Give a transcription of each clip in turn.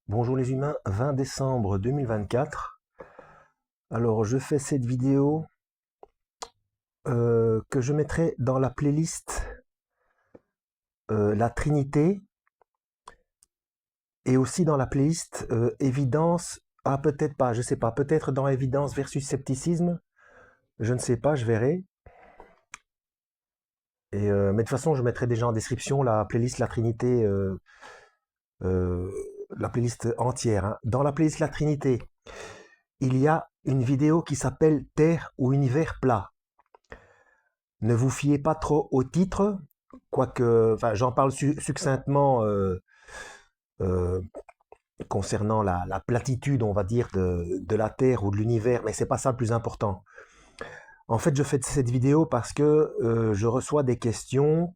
Bonjour les humains, 20 décembre 2024. Alors je fais cette vidéo que je mettrai dans la playlist La Trinité et aussi dans la playlist Évidence. Ah peut-être pas, je sais pas, peut-être dans Évidence versus Scepticisme. Je ne sais pas, je verrai. Mais de toute façon, je mettrai déjà en description la playlist La Trinité, euh, la playlist entière, hein. Dans la playlist La Trinité, il y a une vidéo qui s'appelle Terre ou univers plat. Ne vous fiez pas trop au titre, quoique, enfin, j'en parle succinctement euh, concernant la platitude, on va dire, de la Terre ou de l'univers, mais c'est pas ça le plus important. En fait, je fais cette vidéo parce que je reçois des questions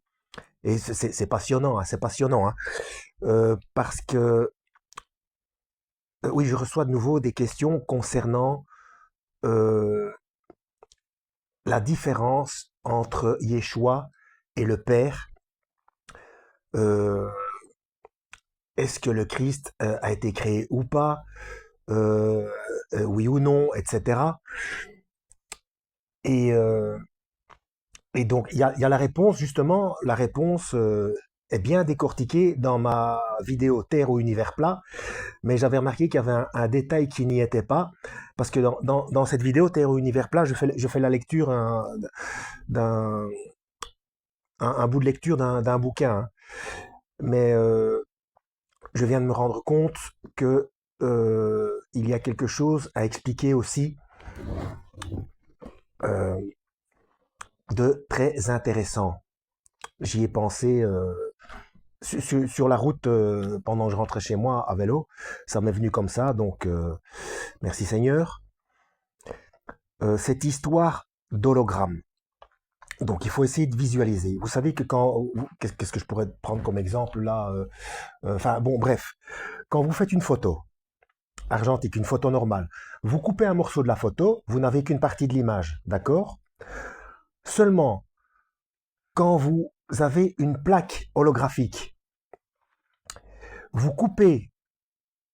et c'est passionnant, hein, c'est passionnant, hein, parce que oui, je reçois de nouveau des questions concernant euh, la différence entre Yeshua et le Père. Euh, Est-ce que le Christ a été créé ou pas, euh, oui ou non, etc. Et, euh, et donc, il y a la réponse, justement, la réponse est bien décortiquée dans ma vidéo Terre ou univers plat, mais j'avais remarqué qu'il y avait un détail qui n'y était pas, parce que dans cette vidéo Terre ou univers plat, je fais la lecture d'un un bout de lecture d'un bouquin, hein. Mais je viens de me rendre compte que il y a quelque chose à expliquer aussi euh, de très intéressant. J'y ai pensé sur la route pendant que je rentrais chez moi à vélo. Ça m'est venu comme ça, donc merci Seigneur. Cette histoire d'hologramme. Donc il faut essayer de visualiser. Vous savez que qu'est-ce que je pourrais prendre comme exemple là enfin bon, bref. Quand vous faites une photo argentique, une photo normale, vous coupez un morceau de la photo, vous n'avez qu'une partie de l'image, d'accord? Seulement, quand vous avez une plaque holographique, vous coupez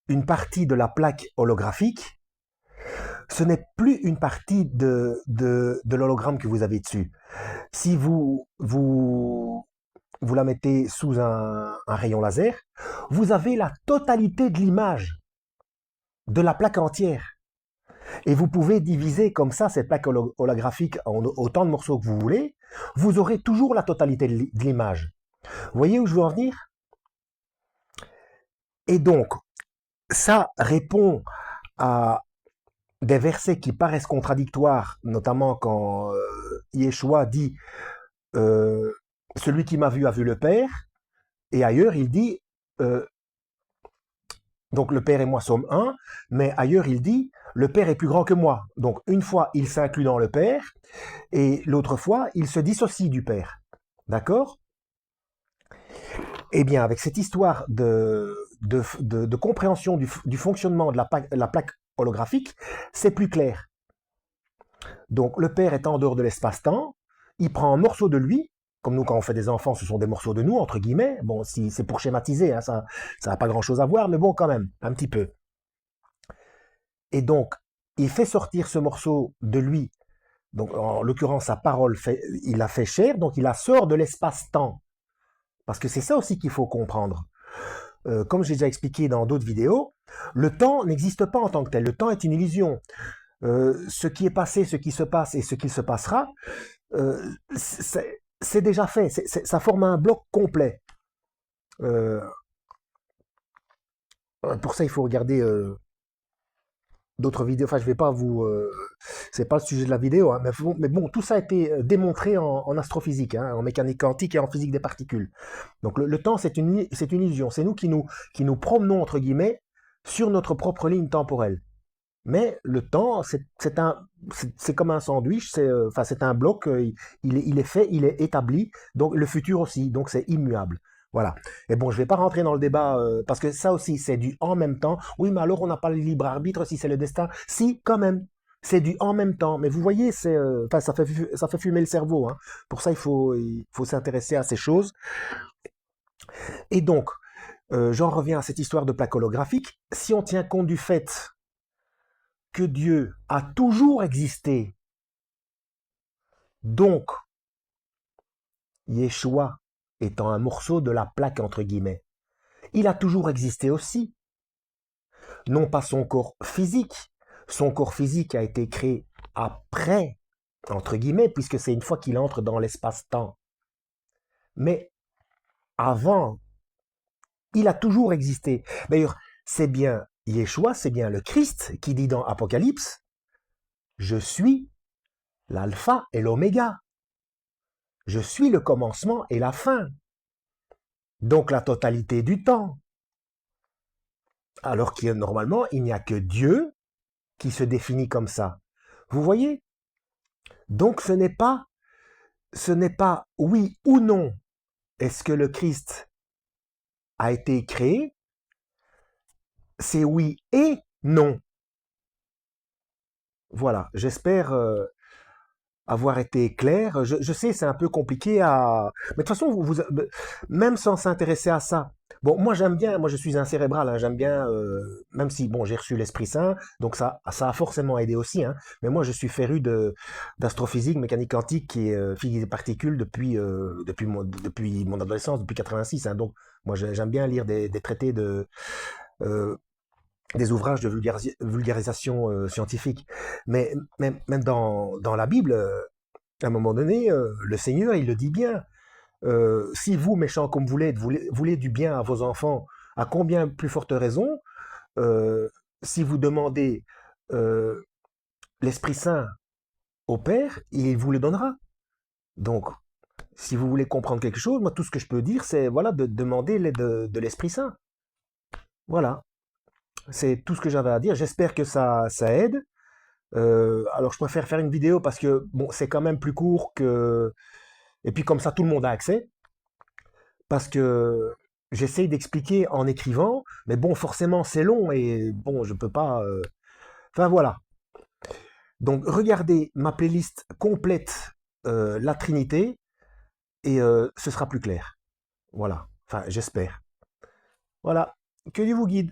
une partie de la plaque holographique, ce n'est plus une partie de l'hologramme que vous avez dessus. Si vous la mettez sous un rayon laser, vous avez la totalité de l'image de la plaque entière. Et vous pouvez diviser comme ça cette plaque holographique en autant de morceaux que vous voulez. Vous aurez toujours la totalité de l'image. Vous voyez où je veux en venir? Et donc, ça répond à des versets qui paraissent contradictoires, notamment quand Yeshua dit euh, celui qui m'a vu a vu le Père, et ailleurs il dit donc le Père et moi sommes un, mais ailleurs il dit le Père est plus grand que moi. Donc une fois il s'inclut dans le Père, et l'autre fois il se dissocie du Père. D'accord? Eh bien, avec cette histoire de compréhension du fonctionnement de la plaque holographique, c'est plus clair. Donc le père est en dehors de l'espace-temps, il prend un morceau de lui, comme nous quand on fait des enfants, ce sont des morceaux de nous, entre guillemets. Bon, si c'est pour schématiser, hein, ça n'a pas grand-chose à voir, mais bon, quand même, un petit peu. Et donc, il fait sortir ce morceau de lui, donc en l'occurrence sa parole, il la fait chair, donc il la sort de l'espace-temps. Parce que c'est ça aussi qu'il faut comprendre. Comme j'ai déjà expliqué dans d'autres vidéos, le temps n'existe pas en tant que tel. Le temps est une illusion. Ce qui est passé, ce qui se passe et ce qui se passera, euh, c'est déjà fait. Ça forme un bloc complet. Euh, pour ça, il faut regarder d'autres vidéos. Enfin, je vais pas vous. C'est pas le sujet de la vidéo, hein, mais bon, tout ça a été démontré en astrophysique, hein, en mécanique quantique et en physique des particules. Donc le temps, c'est une illusion. C'est nous qui nous promenons entre guillemets sur notre propre ligne temporelle. Mais le temps, c'est comme un sandwich, enfin, c'est un bloc, il est fait, il est établi, donc le futur aussi, donc c'est immuable. Voilà. Et bon, je vais pas rentrer dans le débat, parce que ça aussi, c'est du en même temps. Oui, mais alors on n'a pas le libre arbitre si c'est le destin. Si, quand même. C'est du en même temps. Mais vous voyez, enfin, ça fait fumer le cerveau, hein. Pour ça, il faut s'intéresser à ces choses. Et donc, J'en reviens à cette histoire de plaque holographique. Si on tient compte du fait que Dieu a toujours existé, donc Yeshua étant un morceau de la plaque entre guillemets, il a toujours existé aussi. Non pas son corps physique. Son corps physique a été créé après, entre guillemets, puisque c'est une fois qu'il entre dans l'espace-temps. Mais avant, il a toujours existé. D'ailleurs, c'est bien Yeshua, c'est bien le Christ qui dit dans Apocalypse, je suis l'alpha et l'oméga. Je suis le commencement et la fin. Donc la totalité du temps. Alors que normalement, il n'y a que Dieu qui se définit comme ça. Vous voyez? Donc ce n'est pas oui ou non. Est-ce que le Christ a été créé? C'est oui et non. Voilà, j'espère avoir été clair. Je sais, c'est un peu compliqué à... Mais de toute façon, même sans s'intéresser à ça. Bon, moi j'aime bien, moi je suis un cérébral, hein, j'aime bien, même si, bon, j'ai reçu l'Esprit Saint, donc ça a forcément aidé aussi, hein, mais moi je suis féru d'astrophysique, mécanique quantique et physique des particules depuis mon adolescence, depuis 86, hein, donc moi j'aime bien lire des traités euh, des ouvrages de vulgarisation scientifique. Mais même dans la Bible, à un moment donné, le Seigneur, il le dit bien. Si vous, méchants comme vous l'êtes, voulez du bien à vos enfants, à combien plus forte raison, si vous demandez euh, l'Esprit Saint au Père, il vous le donnera. Donc, si vous voulez comprendre quelque chose, moi, tout ce que je peux dire, c'est voilà, de demander l'aide de l'Esprit Saint. Voilà, c'est tout ce que j'avais à dire. J'espère que ça aide. Alors, je préfère faire une vidéo parce que bon, c'est quand même plus court que. Et puis, comme ça, tout le monde a accès. Parce que j'essaye d'expliquer en écrivant, mais bon, forcément, c'est long et bon, je peux pas. Enfin, voilà. Donc, regardez ma playlist complète, La Trinité, et ce sera plus clair. Voilà. Enfin, j'espère. Voilà. Que Dieu vous guide.